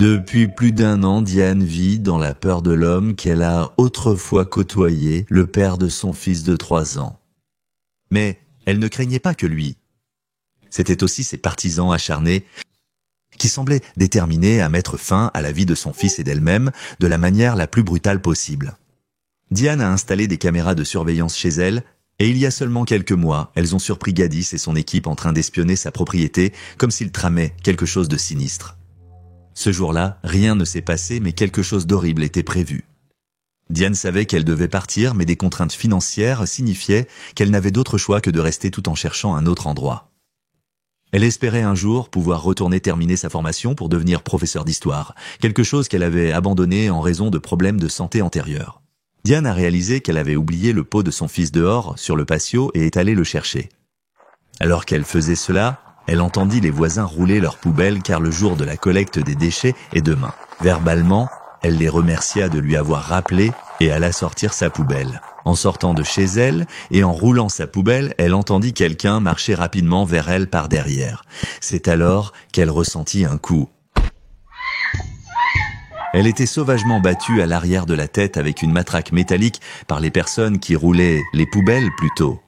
Depuis plus d'1 an, Diane vit dans la peur de l'homme qu'elle a autrefois côtoyé, le père de son fils de 3 ans. Mais elle ne craignait pas que lui. C'étaient aussi ses partisans acharnés qui semblaient déterminés à mettre fin à la vie de son fils et d'elle-même de la manière la plus brutale possible. Diane a installé des caméras de surveillance chez elle, et il y a seulement quelques mois, elles ont surpris Gadis et son équipe en train d'espionner sa propriété comme s'ils tramaient quelque chose de sinistre. Ce jour-là, rien ne s'est passé, mais quelque chose d'horrible était prévu. Diane savait qu'elle devait partir, mais des contraintes financières signifiaient qu'elle n'avait d'autre choix que de rester tout en cherchant un autre endroit. Elle espérait un jour pouvoir retourner terminer sa formation pour devenir professeur d'histoire, quelque chose qu'elle avait abandonné en raison de problèmes de santé antérieurs. Diane a réalisé qu'elle avait oublié le pot de son fils dehors, sur le patio, et est allée le chercher. Alors qu'elle faisait cela, elle entendit les voisins rouler leurs poubelles car le jour de la collecte des déchets est demain. Verbalement, elle les remercia de lui avoir rappelé et alla sortir sa poubelle. En sortant de chez elle et en roulant sa poubelle, elle entendit quelqu'un marcher rapidement vers elle par derrière. C'est alors qu'elle ressentit un coup. Elle était sauvagement battue à l'arrière de la tête avec une matraque métallique par les personnes qui roulaient les poubelles plutôt.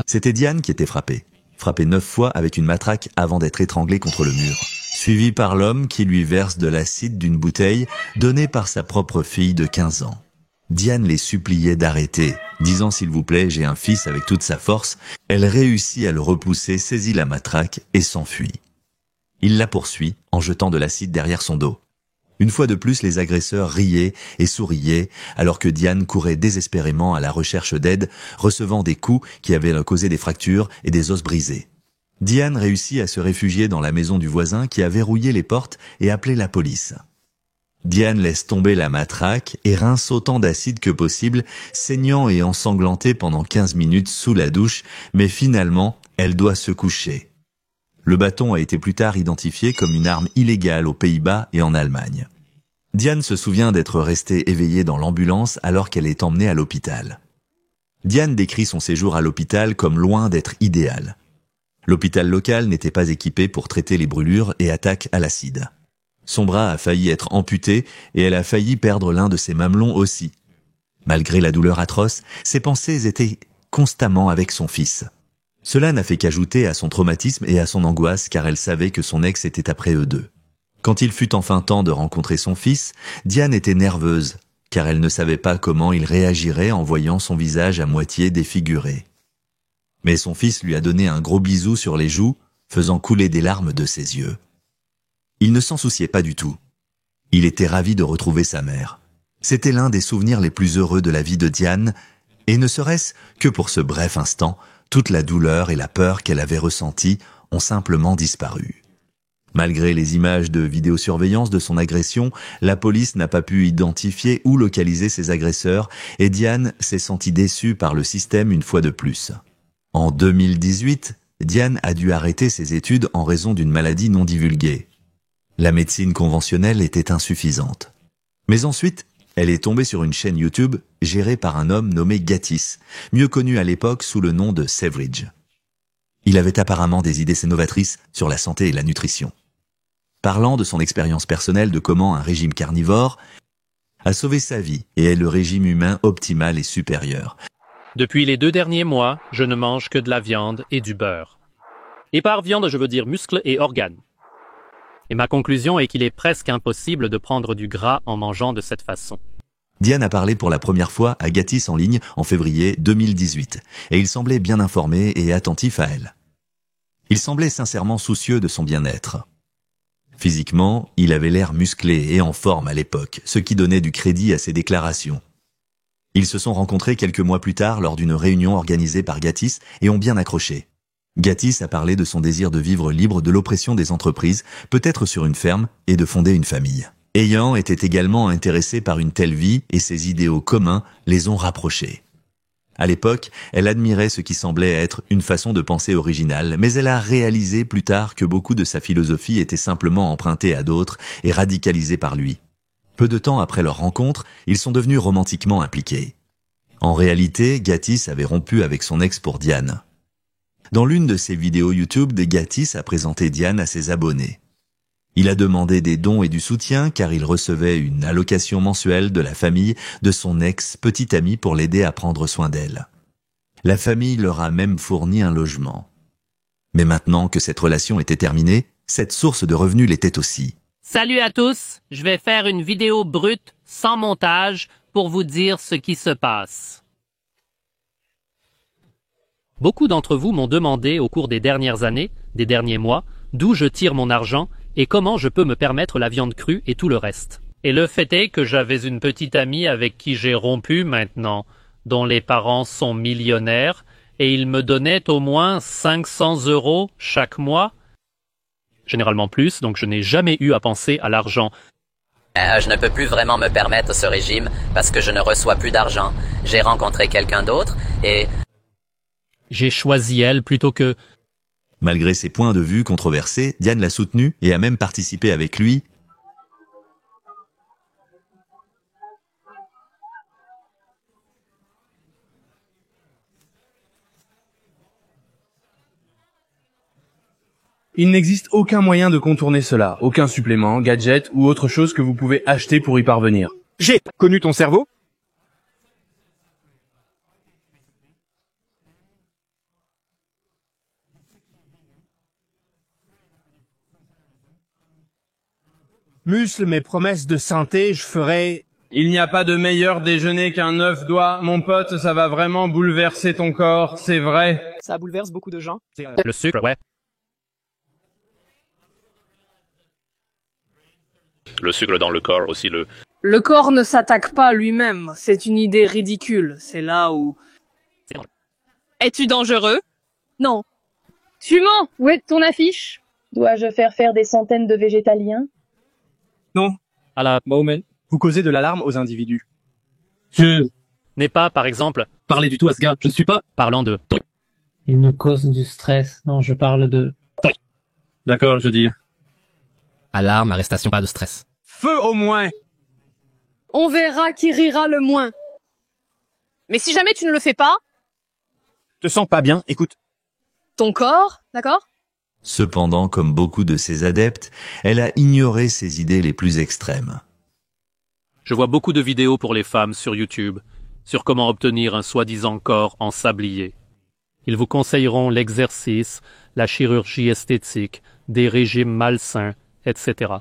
C'était Diane qui était frappée 9 fois avec une matraque avant d'être étranglée contre le mur, suivie par l'homme qui lui verse de l'acide d'une bouteille donnée par sa propre fille de 15 ans. Diane les suppliait d'arrêter, disant « S'il vous plaît, j'ai un fils » avec toute sa force. Elle réussit à le repousser, saisit la matraque et s'enfuit. Il la poursuit en jetant de l'acide derrière son dos. Une fois de plus, les agresseurs riaient et souriaient alors que Diane courait désespérément à la recherche d'aide, recevant des coups qui avaient causé des fractures et des os brisés. Diane réussit à se réfugier dans la maison du voisin qui a verrouillé les portes et appelé la police. Diane laisse tomber la matraque et rince autant d'acide que possible, saignant et ensanglantée pendant 15 minutes sous la douche, mais finalement, elle doit se coucher. Le bâton a été plus tard identifié comme une arme illégale aux Pays-Bas et en Allemagne. Diane se souvient d'être restée éveillée dans l'ambulance alors qu'elle est emmenée à l'hôpital. Diane décrit son séjour à l'hôpital comme loin d'être idéal. L'hôpital local n'était pas équipé pour traiter les brûlures et attaques à l'acide. Son bras a failli être amputé et elle a failli perdre l'un de ses mamelons aussi. Malgré la douleur atroce, ses pensées étaient constamment avec son fils. Cela n'a fait qu'ajouter à son traumatisme et à son angoisse car elle savait que son ex était après eux deux. Quand il fut enfin temps de rencontrer son fils, Diane était nerveuse car elle ne savait pas comment il réagirait en voyant son visage à moitié défiguré. Mais son fils lui a donné un gros bisou sur les joues, faisant couler des larmes de ses yeux. Il ne s'en souciait pas du tout. Il était ravi de retrouver sa mère. C'était l'un des souvenirs les plus heureux de la vie de Diane, et ne serait-ce que pour ce bref instant, toute la douleur et la peur qu'elle avait ressenties ont simplement disparu. Malgré les images de vidéosurveillance de son agression, la police n'a pas pu identifier ou localiser ses agresseurs et Diane s'est sentie déçue par le système une fois de plus. En 2018, Diane a dû arrêter ses études en raison d'une maladie non divulguée. La médecine conventionnelle était insuffisante. Mais ensuite, elle est tombée sur une chaîne YouTube gérée par un homme nommé Gadis, mieux connu à l'époque sous le nom de Savage. Il avait apparemment des idées novatrices sur la santé et la nutrition. Parlant de son expérience personnelle de comment un régime carnivore a sauvé sa vie et est le régime humain optimal et supérieur. Depuis les 2 derniers mois, je ne mange que de la viande et du beurre. Et par viande, je veux dire muscles et organes. Et ma conclusion est qu'il est presque impossible de prendre du gras en mangeant de cette façon. Diane a parlé pour la première fois à Gadis en ligne en février 2018, et il semblait bien informé et attentif à elle. Il semblait sincèrement soucieux de son bien-être. Physiquement, il avait l'air musclé et en forme à l'époque, ce qui donnait du crédit à ses déclarations. Ils se sont rencontrés quelques mois plus tard lors d'une réunion organisée par Gadis et ont bien accroché. Gadis a parlé de son désir de vivre libre de l'oppression des entreprises, peut-être sur une ferme, et de fonder une famille. Ayant était également intéressée par une telle vie et ses idéaux communs les ont rapprochés. À l'époque, elle admirait ce qui semblait être une façon de penser originale, mais elle a réalisé plus tard que beaucoup de sa philosophie était simplement empruntée à d'autres et radicalisée par lui. Peu de temps après leur rencontre, ils sont devenus romantiquement impliqués. En réalité, Gatiss avait rompu avec son ex pour Diane. Dans l'une de ses vidéos YouTube, Gatiss a présenté Diane à ses abonnés. Il a demandé des dons et du soutien car il recevait une allocation mensuelle de la famille de son ex-petite amie pour l'aider à prendre soin d'elle. La famille leur a même fourni un logement. Mais maintenant que cette relation était terminée, cette source de revenus l'était aussi. Salut à tous, je vais faire une vidéo brute, sans montage, pour vous dire ce qui se passe. Beaucoup d'entre vous m'ont demandé au cours des dernières années, des derniers mois, d'où je tire mon argent et comment je peux me permettre la viande crue et tout le reste. Et le fait est que j'avais une petite amie avec qui j'ai rompu maintenant, dont les parents sont millionnaires, et ils me donnaient au moins 500 € chaque mois. Généralement plus, donc je n'ai jamais eu à penser à l'argent. Je ne peux plus vraiment me permettre ce régime parce que je ne reçois plus d'argent. J'ai rencontré quelqu'un d'autre et... J'ai choisi elle plutôt que... Malgré ses points de vue controversés, Diane l'a soutenu et a même participé avec lui. Il n'existe aucun moyen de contourner cela, aucun supplément, gadget ou autre chose que vous pouvez acheter pour y parvenir. J'ai connu ton cerveau. Muscles, mes promesses de santé, je ferai... Il n'y a pas de meilleur déjeuner qu'un œuf d'oie. Mon pote, ça va vraiment bouleverser ton corps, c'est vrai. Ça bouleverse beaucoup de gens. Le sucre, ouais. Le sucre dans le corps aussi, le... Le corps ne s'attaque pas lui-même. C'est une idée ridicule. C'est là où... Es-tu dangereux? Non. Tu mens! Où est ton affiche? Dois-je faire des centaines de végétaliens? Non. À la moment. Vous causez de l'alarme aux individus. Je n'ai pas, par exemple, Parlez du tout à ce gars. Je ne suis pas... parlant de... Il me cause du stress. Non, je parle de... D'accord, je dis. Alarme, arrestation, pas de stress. Feu au moins. On verra qui rira le moins. Mais si jamais tu ne le fais pas, Te sens pas bien, écoute. ton corps, d'accord? Cependant, comme beaucoup de ses adeptes, elle a ignoré ses idées les plus extrêmes. Je vois beaucoup de vidéos pour les femmes sur YouTube, sur comment obtenir un soi-disant corps en sablier. Ils vous conseilleront l'exercice, la chirurgie esthétique, des régimes malsains, etc.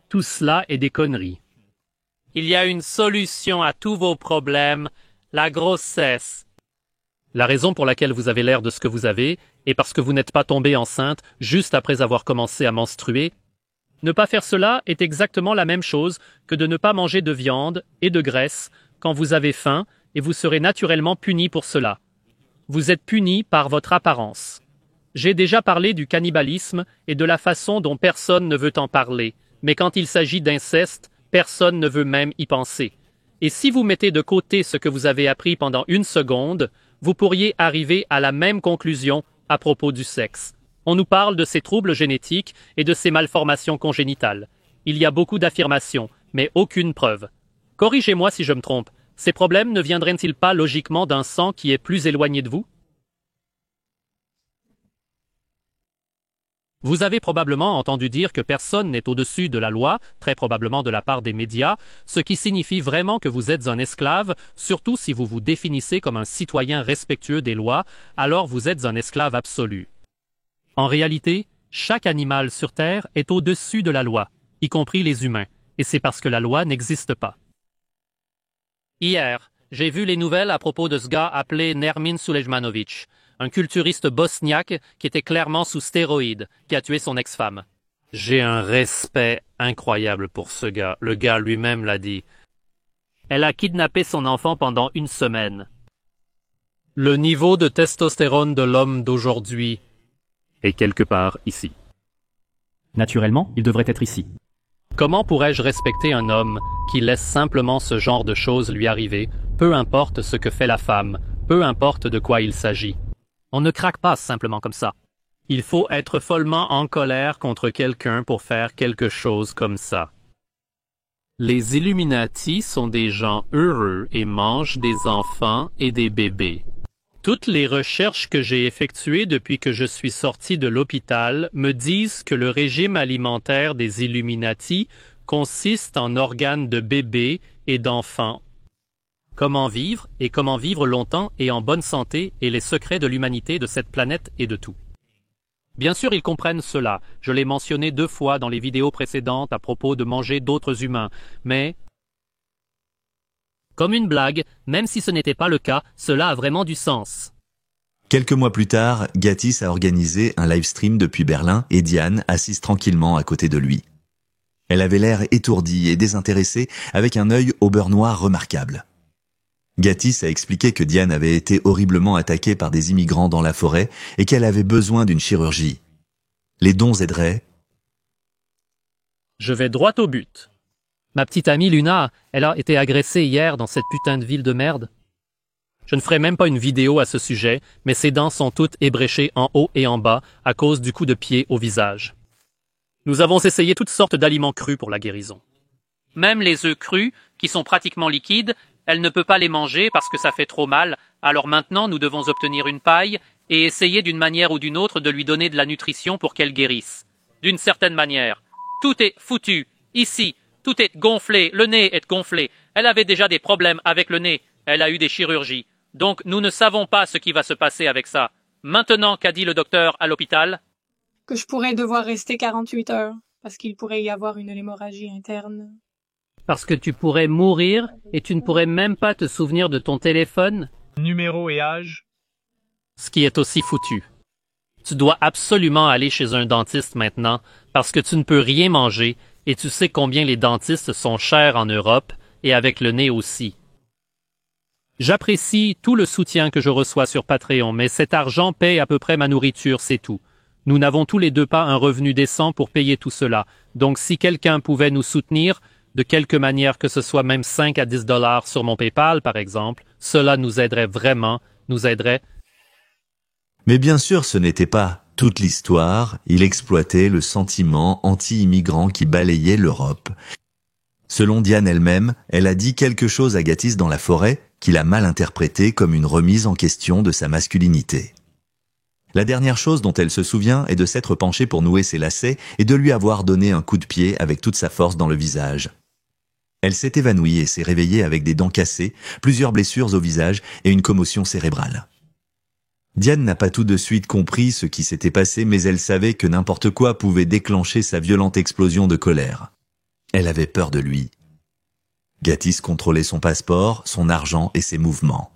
Tout cela est des conneries. Il y a une solution à tous vos problèmes, la grossesse. La raison pour laquelle vous avez l'air de ce que vous avez est parce que vous n'êtes pas tombé enceinte juste après avoir commencé à menstruer. Ne pas faire cela est exactement la même chose que de ne pas manger de viande et de graisse quand vous avez faim et vous serez naturellement puni pour cela. Vous êtes puni par votre apparence. J'ai déjà parlé du cannibalisme et de la façon dont personne ne veut en parler, mais quand il s'agit d'inceste, personne ne veut même y penser. Et si vous mettez de côté ce que vous avez appris pendant une seconde, vous pourriez arriver à la même conclusion à propos du sexe. On nous parle de ces troubles génétiques et de ces malformations congénitales. Il y a beaucoup d'affirmations, mais aucune preuve. Corrigez-moi si je me trompe. Ces problèmes ne viendraient-ils pas logiquement d'un sang qui est plus éloigné de vous? Vous avez probablement entendu dire que personne n'est au-dessus de la loi, très probablement de la part des médias, ce qui signifie vraiment que vous êtes un esclave, surtout si vous vous définissez comme un citoyen respectueux des lois, alors vous êtes un esclave absolu. En réalité, chaque animal sur Terre est au-dessus de la loi, y compris les humains, et c'est parce que la loi n'existe pas. Hier, j'ai vu les nouvelles à propos de ce gars appelé Nermin Sulejmanovic, un culturiste bosniaque qui était clairement sous stéroïdes, qui a tué son ex-femme. J'ai un respect incroyable pour ce gars, le gars lui-même l'a dit. Elle a kidnappé son enfant pendant 1 semaine. Le niveau de testostérone de l'homme d'aujourd'hui est quelque part ici. Naturellement, il devrait être ici. Comment pourrais-je respecter un homme qui laisse simplement ce genre de choses lui arriver, peu importe ce que fait la femme, peu importe de quoi il s'agit? On ne craque pas simplement comme ça. Il faut être follement en colère contre quelqu'un pour faire quelque chose comme ça. Les Illuminati sont des gens heureux et mangent des enfants et des bébés. Toutes les recherches que j'ai effectuées depuis que je suis sorti de l'hôpital me disent que le régime alimentaire des Illuminati consiste en organes de bébés et d'enfants. Comment vivre et comment vivre longtemps et en bonne santé est les secrets de l'humanité, de cette planète et de tout. Bien sûr, ils comprennent cela. Je l'ai mentionné 2 fois dans les vidéos précédentes à propos de manger d'autres humains, mais comme une blague, même si ce n'était pas le cas, cela a vraiment du sens. Quelques mois plus tard, Gatiss a organisé un live stream depuis Berlin et Diane assise tranquillement à côté de lui. Elle avait l'air étourdie et désintéressée, avec un œil au beurre noir remarquable. Gatiss a expliqué que Diane avait été horriblement attaquée par des immigrants dans la forêt et qu'elle avait besoin d'une chirurgie. Les dons aideraient. Je vais droit au but. Ma petite amie Luna, elle a été agressée hier dans cette putain de ville de merde. Je ne ferai même pas une vidéo à ce sujet, mais ses dents sont toutes ébréchées en haut et en bas à cause du coup de pied au visage. Nous avons essayé toutes sortes d'aliments crus pour la guérison. Même les œufs crus, qui sont pratiquement liquides, elle ne peut pas les manger parce que ça fait trop mal, alors maintenant nous devons obtenir une paille et essayer d'une manière ou d'une autre de lui donner de la nutrition pour qu'elle guérisse. D'une certaine manière. Tout est foutu. Ici, tout est gonflé. Le nez est gonflé. Elle avait déjà des problèmes avec le nez. Elle a eu des chirurgies. Donc nous ne savons pas ce qui va se passer avec ça. Maintenant, qu'a dit le docteur à l'hôpital? Que je pourrais devoir rester 48 heures, parce qu'il pourrait y avoir une hémorragie interne. Parce que tu pourrais mourir et tu ne pourrais même pas te souvenir de ton téléphone? Numéro et âge. Ce qui est aussi foutu. Tu dois absolument aller chez un dentiste maintenant, parce que tu ne peux rien manger, et tu sais combien les dentistes sont chers en Europe, et avec le nez aussi. J'apprécie tout le soutien que je reçois sur Patreon, mais cet argent paye à peu près ma nourriture, c'est tout. Nous n'avons tous les deux pas un revenu décent pour payer tout cela, donc si quelqu'un pouvait nous soutenir, de quelque manière que ce soit même 5 à 10 $ sur mon PayPal, par exemple, cela nous aiderait vraiment, nous aiderait. Mais bien sûr, ce n'était pas toute l'histoire. Il exploitait le sentiment anti-immigrant qui balayait l'Europe. Selon Diane elle-même, elle a dit quelque chose à Gatiss dans la forêt qu'il a mal interprété comme une remise en question de sa masculinité. La dernière chose dont elle se souvient est de s'être penchée pour nouer ses lacets et de lui avoir donné un coup de pied avec toute sa force dans le visage. Elle s'est évanouie et s'est réveillée avec des dents cassées, plusieurs blessures au visage et une commotion cérébrale. Diane n'a pas tout de suite compris ce qui s'était passé, mais elle savait que n'importe quoi pouvait déclencher sa violente explosion de colère. Elle avait peur de lui. Gatiss contrôlait son passeport, son argent et ses mouvements.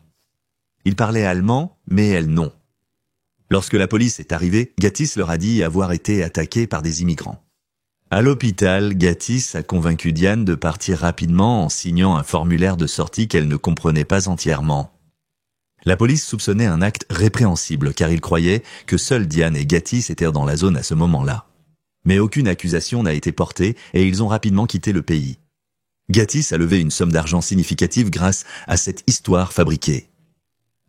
Il parlait allemand, mais elle non. Lorsque la police est arrivée, Gatiss leur a dit avoir été attaqué par des immigrants. À l'hôpital, Gatiss a convaincu Diane de partir rapidement en signant un formulaire de sortie qu'elle ne comprenait pas entièrement. La police soupçonnait un acte répréhensible car il croyait que seuls Diane et Gatiss étaient dans la zone à ce moment-là. Mais aucune accusation n'a été portée et ils ont rapidement quitté le pays. Gatiss a levé une somme d'argent significative grâce à cette histoire fabriquée.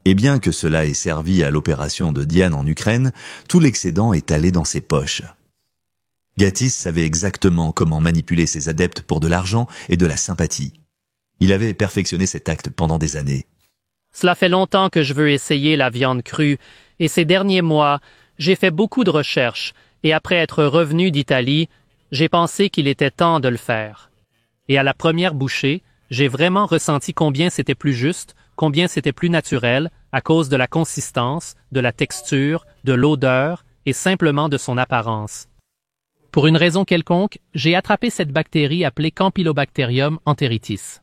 Et bien que cela ait servi à l'opération de Diane en Ukraine, tout l'excédent est allé dans ses poches. Gatiss savait exactement comment manipuler ses adeptes pour de l'argent et de la sympathie. Il avait perfectionné cet acte pendant des années. Cela fait longtemps que je veux essayer la viande crue, et ces derniers mois, j'ai fait beaucoup de recherches, et après être revenu d'Italie, j'ai pensé qu'il était temps de le faire. Et à la première bouchée, j'ai vraiment ressenti combien c'était plus juste, combien c'était plus naturel, à cause de la consistance, de la texture, de l'odeur, et simplement de son apparence. Pour une raison quelconque, j'ai attrapé cette bactérie appelée Campylobacterium enteritis.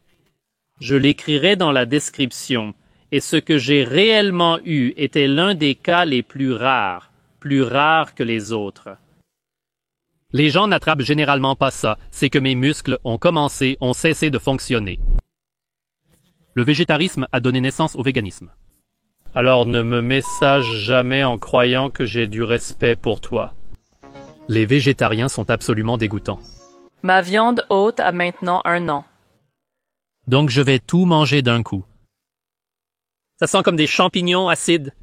Je l'écrirai dans la description, et ce que j'ai réellement eu était l'un des cas les plus rares que les autres. Les gens n'attrapent généralement pas ça, c'est que mes muscles ont cessé de fonctionner. Le végétarisme a donné naissance au véganisme. Alors ne me message jamais en croyant que j'ai du respect pour toi. Les végétariens sont absolument dégoûtants. Ma viande haute a maintenant 1 an. Donc je vais tout manger d'un coup. Ça sent comme des champignons acides.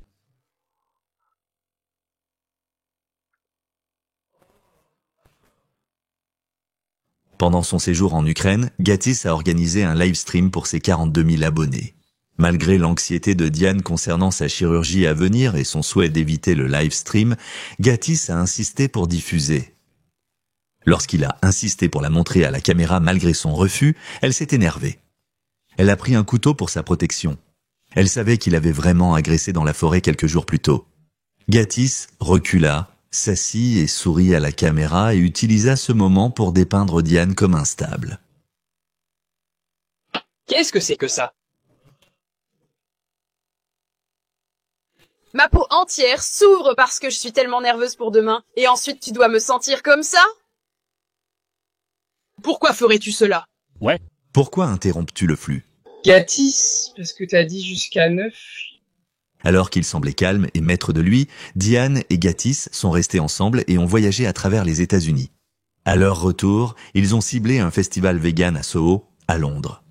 Pendant son séjour en Ukraine, Gatiss a organisé un live stream pour ses 42 000 abonnés. Malgré l'anxiété de Diane concernant sa chirurgie à venir et son souhait d'éviter le live stream, Gatiss a insisté pour diffuser. Lorsqu'il a insisté pour la montrer à la caméra malgré son refus, elle s'est énervée. Elle a pris un couteau pour sa protection. Elle savait qu'il avait vraiment agressé dans la forêt quelques jours plus tôt. Gatiss recula, s'assit et sourit à la caméra et utilisa ce moment pour dépeindre Diane comme instable. Qu'est-ce que c'est que ça? Ma peau entière s'ouvre parce que je suis tellement nerveuse pour demain, et ensuite tu dois me sentir comme ça? Pourquoi ferais-tu cela? Ouais. Pourquoi interrompes-tu le flux? Gatiss, parce que t'as dit jusqu'à 9. Alors qu'il semblait calme et maître de lui, Diane et Gatiss sont restés ensemble et ont voyagé à travers les États-Unis. À leur retour, ils ont ciblé un festival vegan à Soho, à Londres.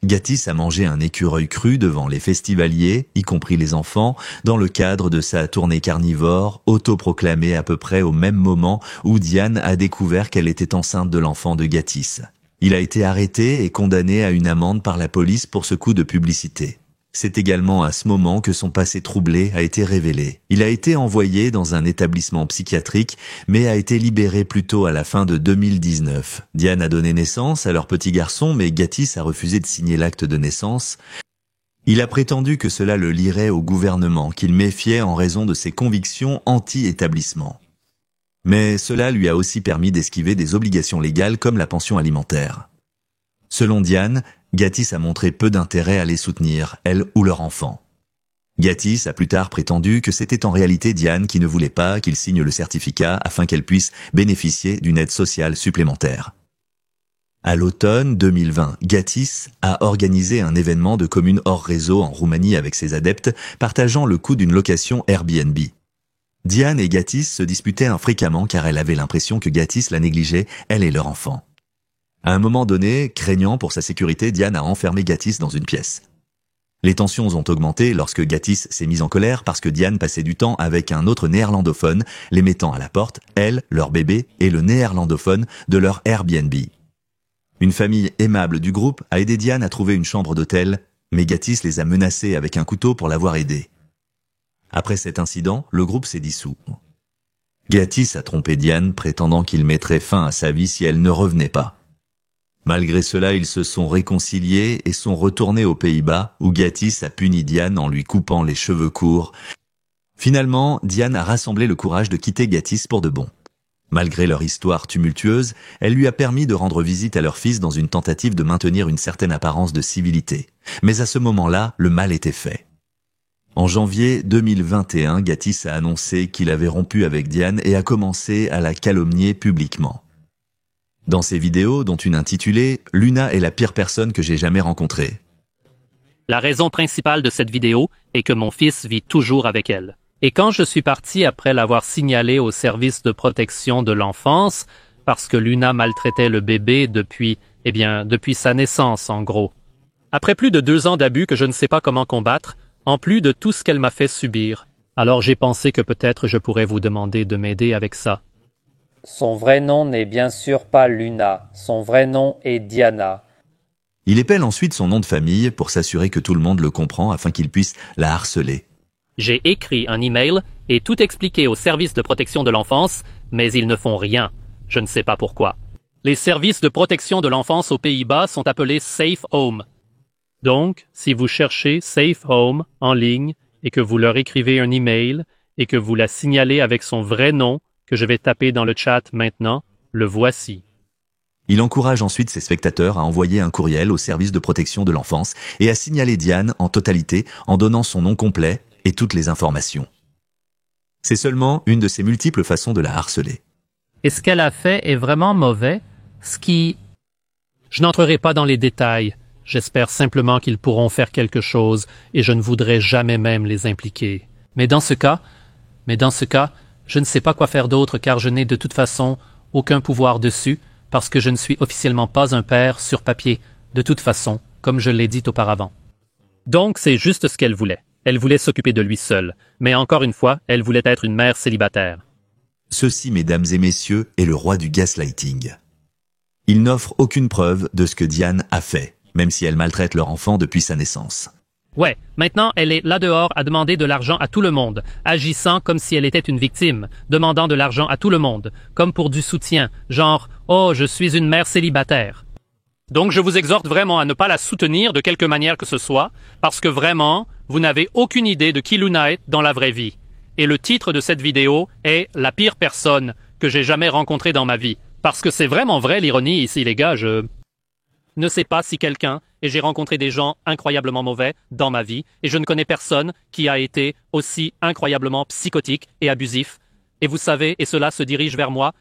Gatiss a mangé un écureuil cru devant les festivaliers, y compris les enfants, dans le cadre de sa tournée carnivore, autoproclamée à peu près au même moment où Diane a découvert qu'elle était enceinte de l'enfant de Gatiss. Il a été arrêté et condamné à une amende par la police pour ce coup de publicité. C'est également à ce moment que son passé troublé a été révélé. Il a été envoyé dans un établissement psychiatrique, mais a été libéré plus tôt à la fin de 2019. Diane a donné naissance à leur petit garçon, mais Gatiss a refusé de signer l'acte de naissance. Il a prétendu que cela le lierait au gouvernement, qu'il méfiait en raison de ses convictions anti-établissement. Mais cela lui a aussi permis d'esquiver des obligations légales comme la pension alimentaire. Selon Diane, Gatiss a montré peu d'intérêt à les soutenir, elle ou leur enfant. Gatiss a plus tard prétendu que c'était en réalité Diane qui ne voulait pas qu'il signe le certificat afin qu'elle puisse bénéficier d'une aide sociale supplémentaire. À l'automne 2020, Gatiss a organisé un événement de commune hors réseau en Roumanie avec ses adeptes, partageant le coût d'une location Airbnb. Diane et Gatiss se disputaient fréquemment car elle avait l'impression que Gatiss la négligeait, elle et leur enfant. À un moment donné, craignant pour sa sécurité, Diane a enfermé Gatiss dans une pièce. Les tensions ont augmenté lorsque Gatiss s'est mise en colère parce que Diane passait du temps avec un autre néerlandophone, les mettant à la porte, elle, leur bébé et le néerlandophone de leur Airbnb. Une famille aimable du groupe a aidé Diane à trouver une chambre d'hôtel, mais Gatiss les a menacés avec un couteau pour l'avoir aidé. Après cet incident, le groupe s'est dissous. Gatiss a trompé Diane, prétendant qu'il mettrait fin à sa vie si elle ne revenait pas. Malgré cela, ils se sont réconciliés et sont retournés aux Pays-Bas, où Gatiss a puni Diane en lui coupant les cheveux courts. Finalement, Diane a rassemblé le courage de quitter Gatiss pour de bon. Malgré leur histoire tumultueuse, elle lui a permis de rendre visite à leur fils dans une tentative de maintenir une certaine apparence de civilité. Mais à ce moment-là, le mal était fait. En janvier 2021, Gatiss a annoncé qu'il avait rompu avec Diane et a commencé à la calomnier publiquement. Dans ses vidéos, dont une intitulée « Luna est la pire personne que j'ai jamais rencontrée ». La raison principale de cette vidéo est que mon fils vit toujours avec elle. Et quand je suis parti après l'avoir signalé au service de protection de l'enfance, parce que Luna maltraitait le bébé depuis sa naissance en gros. Après plus de 2 ans d'abus que je ne sais pas comment combattre, en plus de tout ce qu'elle m'a fait subir, alors j'ai pensé que peut-être je pourrais vous demander de m'aider avec ça. Son vrai nom n'est bien sûr pas Luna, son vrai nom est Diana. Il épelle ensuite son nom de famille pour s'assurer que tout le monde le comprend afin qu'il puisse la harceler. J'ai écrit un email et tout expliqué au service de protection de l'enfance, mais ils ne font rien. Je ne sais pas pourquoi. Les services de protection de l'enfance aux Pays-Bas sont appelés Safe Home. Donc, si vous cherchez Safe Home en ligne et que vous leur écrivez un email et que vous la signalez avec son vrai nom, que je vais taper dans le chat maintenant, le voici. Il encourage ensuite ses spectateurs à envoyer un courriel au service de protection de l'enfance et à signaler Diane en totalité en donnant son nom complet et toutes les informations. C'est seulement une de ses multiples façons de la harceler. Et ce qu'elle a fait est vraiment mauvais, Je n'entrerai pas dans les détails. J'espère simplement qu'ils pourront faire quelque chose et je ne voudrais jamais même les impliquer. Mais dans ce cas, je ne sais pas quoi faire d'autre car je n'ai de toute façon aucun pouvoir dessus, parce que je ne suis officiellement pas un père sur papier, de toute façon, comme je l'ai dit auparavant. Donc c'est juste ce qu'elle voulait. Elle voulait s'occuper de lui seule, mais encore une fois, elle voulait être une mère célibataire. Ceci, mesdames et messieurs, est le roi du gaslighting. Il n'offre aucune preuve de ce que Diane a fait, même si elle maltraite leur enfant depuis sa naissance. Ouais, maintenant elle est là dehors à demander de l'argent à tout le monde, agissant comme si elle était une victime, demandant de l'argent à tout le monde, comme pour du soutien, genre « Oh, je suis une mère célibataire ». Donc je vous exhorte vraiment à ne pas la soutenir de quelque manière que ce soit, parce que vraiment, vous n'avez aucune idée de qui Luna est dans la vraie vie. Et le titre de cette vidéo est « La pire personne que j'ai jamais rencontrée dans ma vie ». Parce que c'est vraiment vrai l'ironie ici les gars, je ne sais pas si quelqu'un, et j'ai rencontré des gens incroyablement mauvais dans ma vie, et je ne connais personne qui a été aussi incroyablement psychotique et abusif. Et vous savez, et cela se dirige vers moi,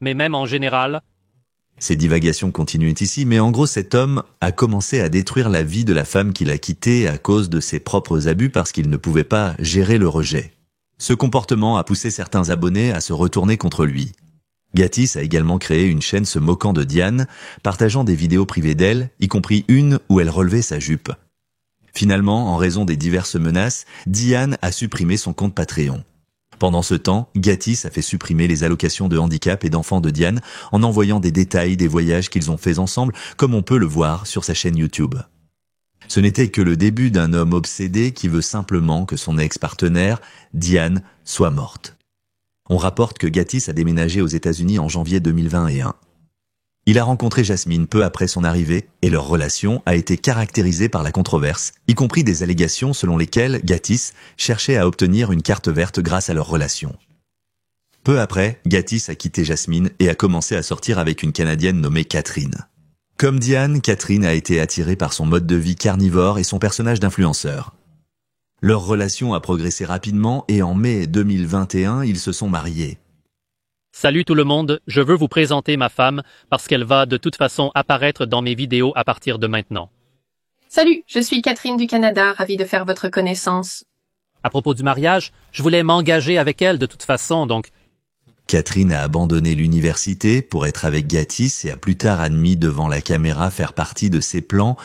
mais même en général. Ces divagations continuent ici, mais en gros cet homme a commencé à détruire la vie de la femme qu'il a quittée à cause de ses propres abus parce qu'il ne pouvait pas gérer le rejet. Ce comportement a poussé certains abonnés à se retourner contre lui. Gatiss a également créé une chaîne se moquant de Diane, partageant des vidéos privées d'elle, y compris une où elle relevait sa jupe. Finalement, en raison des diverses menaces, Diane a supprimé son compte Patreon. Pendant ce temps, Gatiss a fait supprimer les allocations de handicap et d'enfants de Diane en envoyant des détails des voyages qu'ils ont faits ensemble, comme on peut le voir sur sa chaîne YouTube. Ce n'était que le début d'un homme obsédé qui veut simplement que son ex-partenaire, Diane, soit morte. On rapporte que Gatiss a déménagé aux États-Unis en janvier 2021. Il a rencontré Jasmine peu après son arrivée et leur relation a été caractérisée par la controverse, y compris des allégations selon lesquelles Gatiss cherchait à obtenir une carte verte grâce à leur relation. Peu après, Gatiss a quitté Jasmine et a commencé à sortir avec une Canadienne nommée Catherine. Comme Diane, Catherine a été attirée par son mode de vie carnivore et son personnage d'influenceur. Leur relation a progressé rapidement et en mai 2021, ils se sont mariés. Salut tout le monde, je veux vous présenter ma femme parce qu'elle va de toute façon apparaître dans mes vidéos à partir de maintenant. Salut, je suis Catherine du Canada, ravie de faire votre connaissance. À propos du mariage, je voulais m'engager avec elle de toute façon, donc... Catherine a abandonné l'université pour être avec Gatiss et a plus tard admis devant la caméra faire partie de ses plans.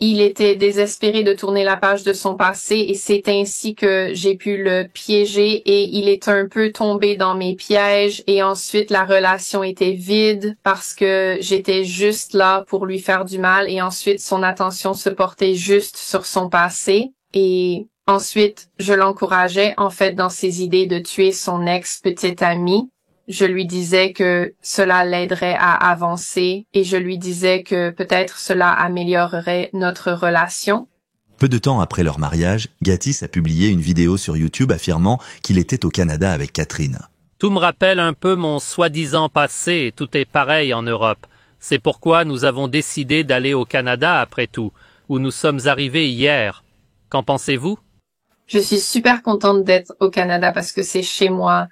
Il était désespéré de tourner la page de son passé et c'est ainsi que j'ai pu le piéger et il est un peu tombé dans mes pièges et ensuite la relation était vide parce que j'étais juste là pour lui faire du mal et ensuite son attention se portait juste sur son passé et ensuite je l'encourageais en fait dans ses idées de tuer son ex-petite amie. Je lui disais que cela l'aiderait à avancer et je lui disais que peut-être cela améliorerait notre relation. Peu de temps après leur mariage, Gatiss a publié une vidéo sur YouTube affirmant qu'il était au Canada avec Catherine. Tout me rappelle un peu mon soi-disant passé, tout est pareil en Europe. C'est pourquoi nous avons décidé d'aller au Canada après tout, où nous sommes arrivés hier. Qu'en pensez-vous? Je suis super contente d'être au Canada parce que c'est chez moi.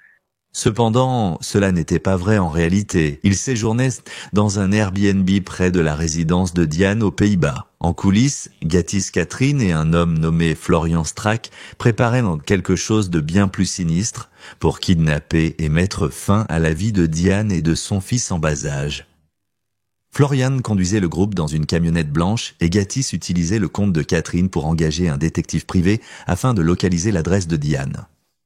Cependant, cela n'était pas vrai en réalité. Il séjournait dans un Airbnb près de la résidence de Diane aux Pays-Bas. En coulisses, Gatiss Catherine et un homme nommé Florian Strack préparaient quelque chose de bien plus sinistre pour kidnapper et mettre fin à la vie de Diane et de son fils en bas âge. Florian conduisait le groupe dans une camionnette blanche et Gatiss utilisait le compte de Catherine pour engager un détective privé afin de localiser l'adresse de Diane.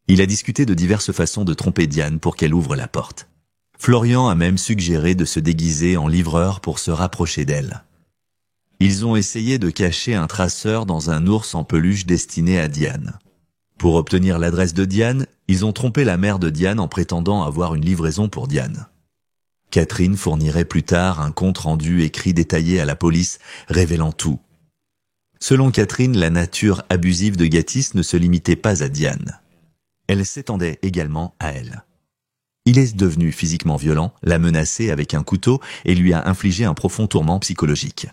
Il a discuté de diverses façons de tromper Diane pour qu'elle ouvre la porte. Florian a même suggéré de se déguiser en livreur pour se rapprocher d'elle. Ils ont essayé de cacher un traceur dans un ours en peluche destiné à Diane. Pour obtenir l'adresse de Diane, ils ont trompé la mère de Diane en prétendant avoir une livraison pour Diane. Catherine fournirait plus tard un compte-rendu écrit détaillé à la police, révélant tout. Selon Catherine, la nature abusive de Gatiss ne se limitait pas à Diane. Elle s'étendait également à elle. Il est devenu physiquement violent, l'a menacée avec un couteau et lui a infligé un profond tourment psychologique.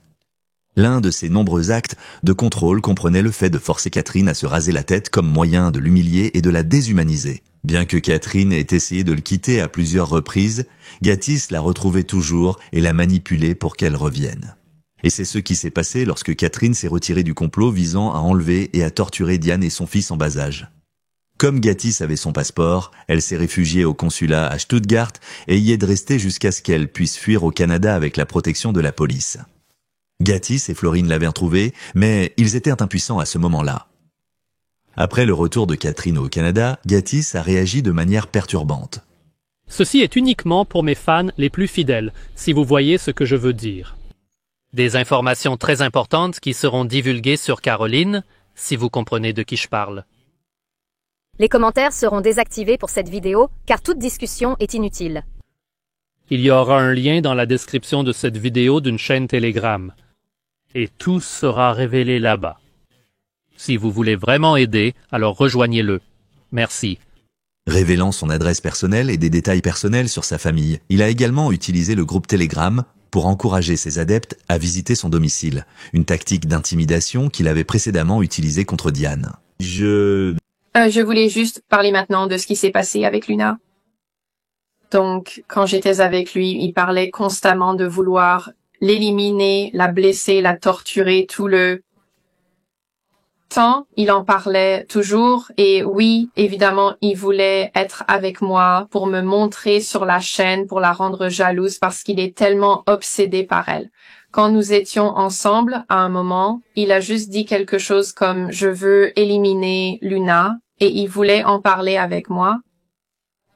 L'un de ses nombreux actes de contrôle comprenait le fait de forcer Catherine à se raser la tête comme moyen de l'humilier et de la déshumaniser. Bien que Catherine ait essayé de le quitter à plusieurs reprises, Gatiss la retrouvait toujours et la manipulait pour qu'elle revienne. Et c'est ce qui s'est passé lorsque Catherine s'est retirée du complot visant à enlever et à torturer Diane et son fils en bas âge. Comme Gatiss avait son passeport, elle s'est réfugiée au consulat à Stuttgart et y est restée jusqu'à ce qu'elle puisse fuir au Canada avec la protection de la police. Gatiss et Florine l'avaient retrouvée, mais ils étaient impuissants à ce moment-là. Après le retour de Catherine au Canada, Gatiss a réagi de manière perturbante. Ceci est uniquement pour mes fans les plus fidèles, si vous voyez ce que je veux dire. Des informations très importantes qui seront divulguées sur Caroline, si vous comprenez de qui je parle. Les commentaires seront désactivés pour cette vidéo, car toute discussion est inutile. Il y aura un lien dans la description de cette vidéo d'une chaîne Telegram. Et tout sera révélé là-bas. Si vous voulez vraiment aider, alors rejoignez-le. Merci. Révélant son adresse personnelle et des détails personnels sur sa famille, il a également utilisé le groupe Telegram pour encourager ses adeptes à visiter son domicile, une tactique d'intimidation qu'il avait précédemment utilisée contre Diane. Je voulais juste parler maintenant de ce qui s'est passé avec Luna. Donc, quand j'étais avec lui, il parlait constamment de vouloir l'éliminer, la blesser, la torturer, tout le temps. Il en parlait toujours et oui, évidemment, il voulait être avec moi pour me montrer sur la chaîne, pour la rendre jalouse parce qu'il est tellement obsédé par elle. Quand nous étions ensemble, à un moment, il a juste dit quelque chose comme « Je veux éliminer Luna » et il voulait en parler avec moi.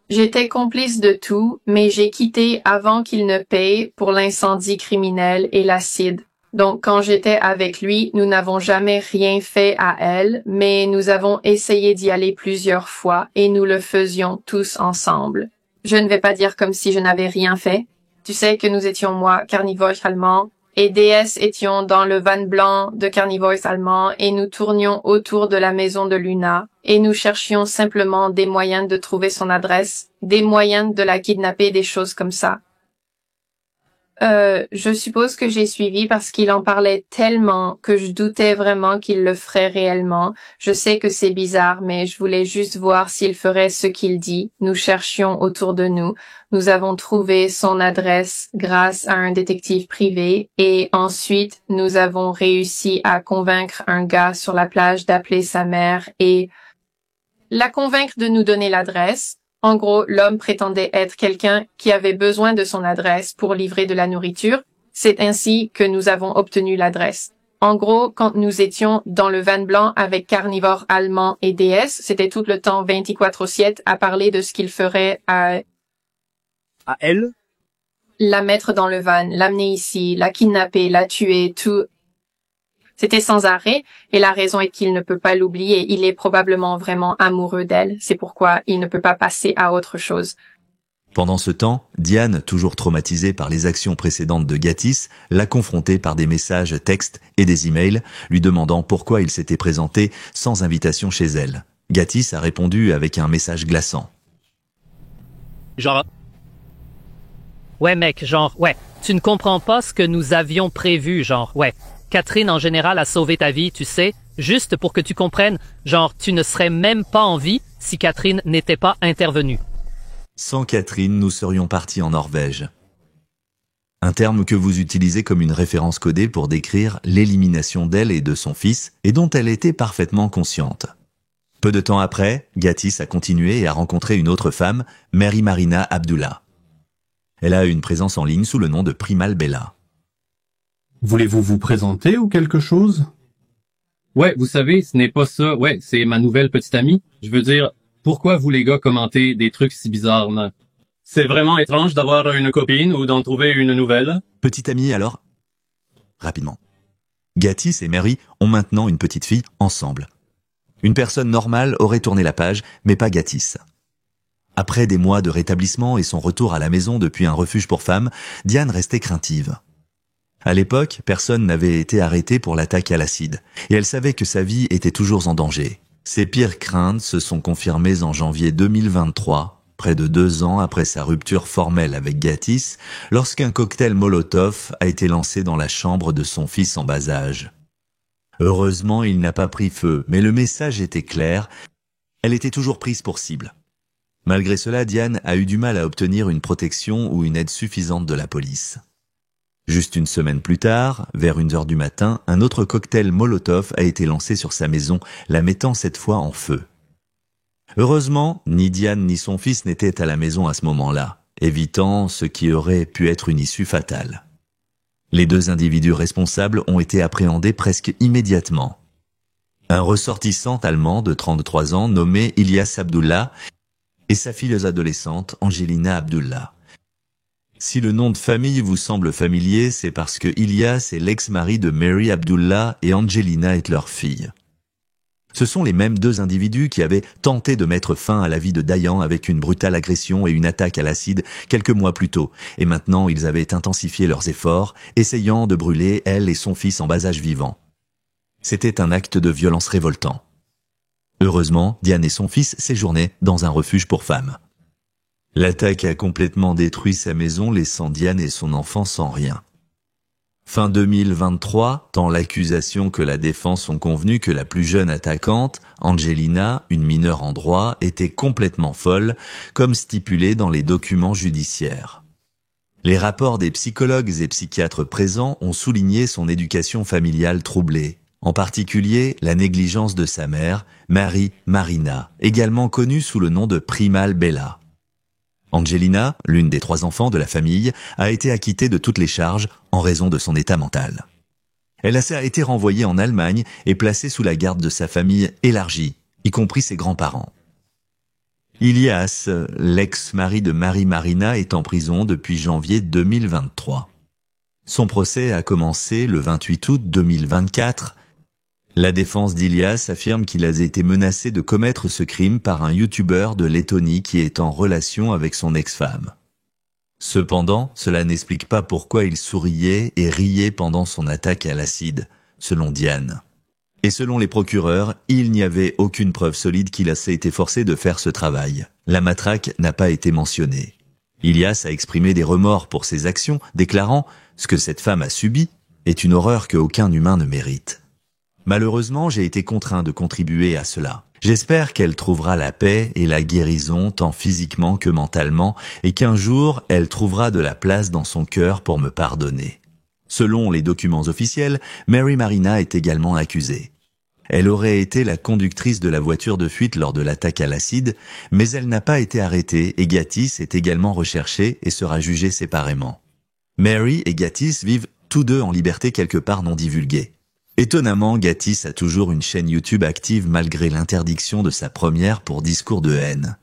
J'étais complice de tout, mais j'ai quitté avant qu'il ne paye pour l'incendie criminel et l'acide. Donc, quand j'étais avec lui, nous n'avons jamais rien fait à elle, mais nous avons essayé d'y aller plusieurs fois et nous le faisions tous ensemble. Je ne vais pas dire comme si je n'avais rien fait. Tu sais que nous étions moi, carnivores allemands, et DS étions dans le van blanc de carnivores allemands et nous tournions autour de la maison de Luna et nous cherchions simplement des moyens de trouver son adresse, des moyens de la kidnapper, des choses comme ça. Je suppose que j'ai suivi parce qu'il en parlait tellement que je doutais vraiment qu'il le ferait réellement. Je sais que c'est bizarre, mais je voulais juste voir s'il ferait ce qu'il dit. Nous cherchions autour de nous. Nous avons trouvé son adresse grâce à un détective privé et ensuite nous avons réussi à convaincre un gars sur la plage d'appeler sa mère et la convaincre de nous donner l'adresse. En gros, l'homme prétendait être quelqu'un qui avait besoin de son adresse pour livrer de la nourriture. C'est ainsi que nous avons obtenu l'adresse. En gros, quand nous étions dans le van blanc avec carnivores allemands et DS, c'était tout le temps 24/7 à parler de ce qu'il ferait à elle? La mettre dans le van, l'amener ici, la kidnapper, la tuer, tout. C'était sans arrêt, et la raison est qu'il ne peut pas l'oublier. Il est probablement vraiment amoureux d'elle. C'est pourquoi il ne peut pas passer à autre chose. Pendant ce temps, Diane, toujours traumatisée par les actions précédentes de Gatiss, l'a confronté par des messages textes et des emails, lui demandant pourquoi il s'était présenté sans invitation chez elle. Gatiss a répondu avec un message glaçant. Genre... Ouais mec, genre, ouais, tu ne comprends pas ce que nous avions prévu, genre, ouais. Catherine, en général, a sauvé ta vie, tu sais, juste pour que tu comprennes, genre, tu ne serais même pas en vie si Catherine n'était pas intervenue. Sans Catherine, nous serions partis en Norvège. Un terme que vous utilisez comme une référence codée pour décrire l'élimination d'elle et de son fils, et dont elle était parfaitement consciente. Peu de temps après, Gatiss a continué et a rencontré une autre femme, Mary Marina Abdullah. Elle a une présence en ligne sous le nom de Primal Bella. Voulez-vous vous présenter ou quelque chose? Ouais, vous savez, ce n'est pas ça. Ouais, c'est ma nouvelle petite amie. Je veux dire, pourquoi vous les gars commentez des trucs si bizarres, non? C'est vraiment étrange d'avoir une copine ou d'en trouver une nouvelle. Petite amie alors? Rapidement. Gatiss et Mary ont maintenant une petite fille ensemble. Une personne normale aurait tourné la page, mais pas Gatiss. Après des mois de rétablissement et son retour à la maison depuis un refuge pour femmes, Diane restait craintive. À l'époque, personne n'avait été arrêté pour l'attaque à l'acide, et elle savait que sa vie était toujours en danger. Ses pires craintes se sont confirmées en janvier 2023, près de 2 ans après sa rupture formelle avec Gatiss, lorsqu'un cocktail Molotov a été lancé dans la chambre de son fils en bas âge. Heureusement, il n'a pas pris feu, mais le message était clair, elle était toujours prise pour cible. Malgré cela, Diane a eu du mal à obtenir une protection ou une aide suffisante de la police. Juste une semaine plus tard, vers 1h du matin, un autre cocktail Molotov a été lancé sur sa maison, la mettant cette fois en feu. Heureusement, ni Diane ni son fils n'étaient à la maison à ce moment-là, évitant ce qui aurait pu être une issue fatale. Les deux individus responsables ont été appréhendés presque immédiatement. Un ressortissant allemand de 33 ans nommé Ilyas Abdullah et sa fille adolescente Angelina Abdullah. Si le nom de famille vous semble familier, c'est parce que Ilyas est l'ex-mari de Mary Abdullah et Angelina est leur fille. Ce sont les mêmes deux individus qui avaient tenté de mettre fin à la vie de Dayan avec une brutale agression et une attaque à l'acide quelques mois plus tôt, et maintenant ils avaient intensifié leurs efforts, essayant de brûler elle et son fils en bas âge vivant. C'était un acte de violence révoltant. Heureusement, Diane et son fils séjournaient dans un refuge pour femmes. L'attaque a complètement détruit sa maison, laissant Diane et son enfant sans rien. Fin 2023, tant l'accusation que la défense ont convenu que la plus jeune attaquante, Angelina, une mineure en droit, était complètement folle, comme stipulé dans les documents judiciaires. Les rapports des psychologues et psychiatres présents ont souligné son éducation familiale troublée, en particulier la négligence de sa mère, Mary Marina, également connue sous le nom de Primal Bella. Angelina, l'une des 3 enfants de la famille, a été acquittée de toutes les charges en raison de son état mental. Elle a été renvoyée en Allemagne et placée sous la garde de sa famille élargie, y compris ses grands-parents. Ilyas, l'ex-mari de Mary Marina, est en prison depuis janvier 2023. Son procès a commencé le 28 août 2024. La défense d'Ilyas affirme qu'il a été menacé de commettre ce crime par un youtubeur de Lettonie qui est en relation avec son ex-femme. Cependant, cela n'explique pas pourquoi il souriait et riait pendant son attaque à l'acide, selon Diane. Et selon les procureurs, il n'y avait aucune preuve solide qu'il ait été forcé de faire ce travail. La matraque n'a pas été mentionnée. Ilyas a exprimé des remords pour ses actions, déclarant « Ce que cette femme a subi est une horreur qu'aucun humain ne mérite. » Malheureusement, j'ai été contraint de contribuer à cela. J'espère qu'elle trouvera la paix et la guérison tant physiquement que mentalement et qu'un jour, elle trouvera de la place dans son cœur pour me pardonner. Selon les documents officiels, Mary Marina est également accusée. Elle aurait été la conductrice de la voiture de fuite lors de l'attaque à l'acide, mais elle n'a pas été arrêtée et Gatiss est également recherché et sera jugé séparément. Mary et Gatiss vivent tous deux en liberté quelque part non divulguée. Étonnamment, Gatiss a toujours une chaîne YouTube active malgré l'interdiction de sa première pour discours de haine.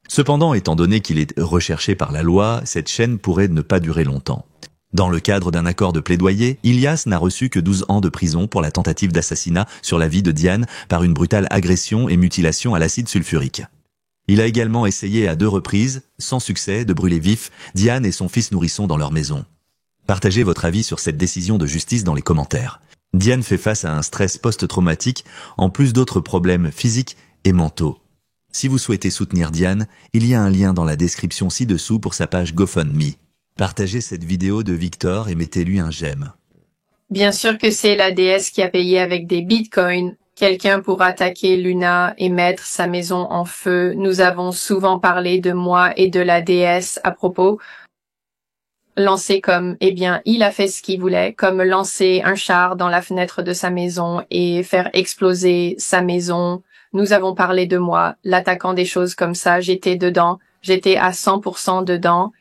Cependant, étant donné qu'il est recherché par la loi, cette chaîne pourrait ne pas durer longtemps. Dans le cadre d'un accord de plaidoyer, Ilyas n'a reçu que 12 ans de prison pour la tentative d'assassinat sur la vie de Diane par une brutale agression et mutilation à l'acide sulfurique. Il a également essayé à 2 reprises, sans succès, de brûler vif Diane et son fils nourrisson dans leur maison. Partagez votre avis sur cette décision de justice dans les commentaires. Diane fait face à un stress post-traumatique, en plus d'autres problèmes physiques et mentaux. Si vous souhaitez soutenir Diane, il y a un lien dans la description ci-dessous pour sa page GoFundMe. Partagez cette vidéo de Victor et mettez-lui un j'aime. Bien sûr que c'est la déesse qui a payé avec des bitcoins quelqu'un pour attaquer Luna et mettre sa maison en feu. Nous avons souvent parlé de moi et de la déesse à propos. Lancer comme, eh bien, il a fait ce qu'il voulait, comme lancer un char dans la fenêtre de sa maison et faire exploser sa maison. Nous avons parlé de moi, l'attaquant des choses comme ça, j'étais dedans, j'étais à 100% dedans.